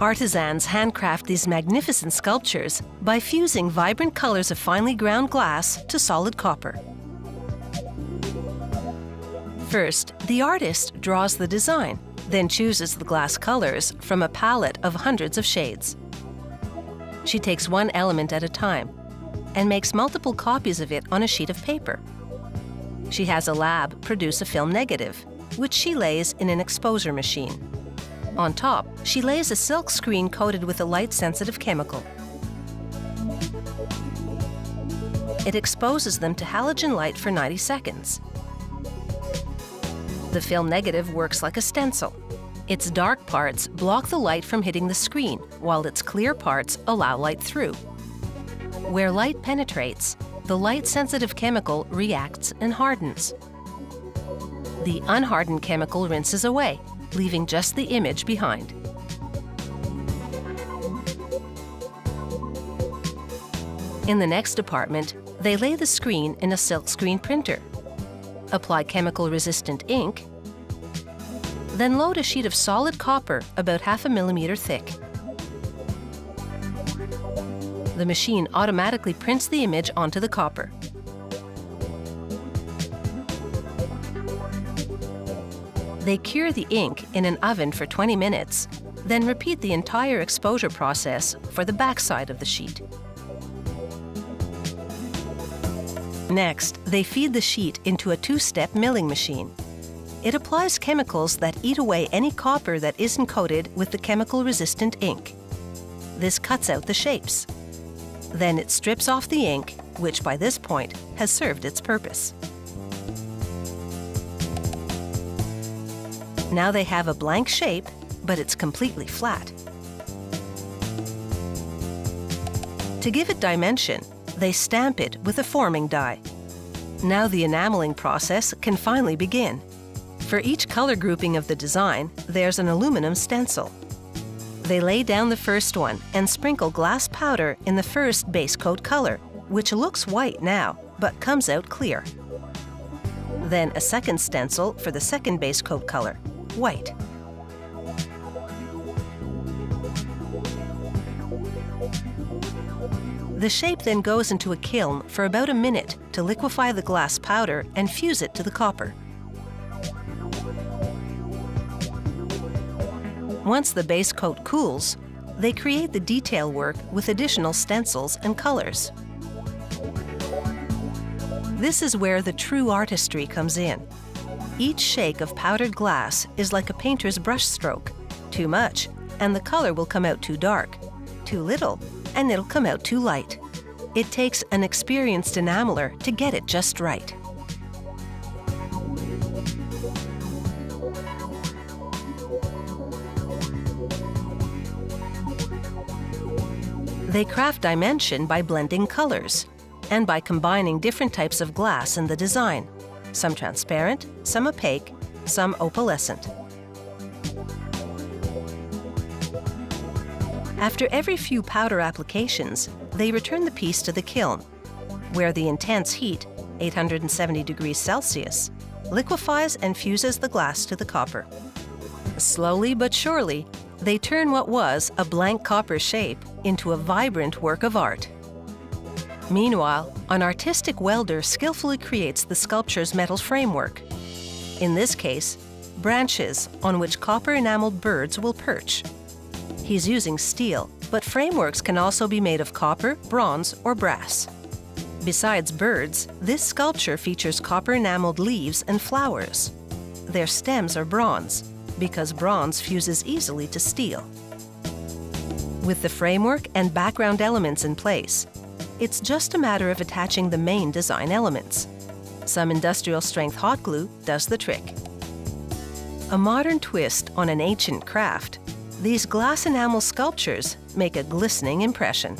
Artisans handcraft these magnificent sculptures by fusing vibrant colors of finely ground glass to solid copper. First, the artist draws the design, then chooses the glass colors from a palette of hundreds of shades. She takes one element at a time and makes multiple copies of it on a sheet of paper. She has a lab produce a film negative, which she lays in an exposure machine. On top, she lays a silk screen coated with a light-sensitive chemical. It exposes them to halogen light for 90 seconds. The film negative works like a stencil. Its dark parts block the light from hitting the screen, while its clear parts allow light through. Where light penetrates, the light-sensitive chemical reacts and hardens. The unhardened chemical rinses away, leaving just the image behind. In the next department, they lay the screen in a silkscreen printer, apply chemical-resistant ink, then load a sheet of solid copper about 0.5 millimeter thick. The machine automatically prints the image onto the copper. They cure the ink in an oven for 20 minutes, then repeat the entire exposure process for the backside of the sheet. Next, they feed the sheet into a 2-step milling machine. It applies chemicals that eat away any copper that isn't coated with the chemical-resistant ink. This cuts out the shapes. Then it strips off the ink, which by this point has served its purpose. Now they have a blank shape, but it's completely flat. To give it dimension, they stamp it with a forming die. Now the enameling process can finally begin. For each color grouping of the design, there's an aluminum stencil. They lay down the first one and sprinkle glass powder in the first base coat color, which looks white now, but comes out clear. Then a second stencil for the second base coat color, white. The shape then goes into a kiln for about a minute to liquefy the glass powder and fuse it to the copper. Once the base coat cools, they create the detail work with additional stencils and colors. This is where the true artistry comes in. Each shake of powdered glass is like a painter's brush stroke. Too much, and the color will come out too dark. Too little, and it'll come out too light. It takes an experienced enameler to get it just right. They craft dimension by blending colors and by combining different types of glass in the design, some transparent, some opaque, some opalescent. After every few powder applications, they return the piece to the kiln, where the intense heat, 870 degrees Celsius, liquefies and fuses the glass to the copper. Slowly but surely, they turn what was a blank copper shape into a vibrant work of art. Meanwhile, an artistic welder skillfully creates the sculpture's metal framework. In this case, branches on which copper-enameled birds will perch. He's using steel, but frameworks can also be made of copper, bronze, or brass. Besides birds, this sculpture features copper-enameled leaves and flowers. Their stems are bronze, because bronze fuses easily to steel. With the framework and background elements in place, it's just a matter of attaching the main design elements. Some industrial-strength hot glue does the trick. A modern twist on an ancient craft, these glass enamel sculptures make a glistening impression.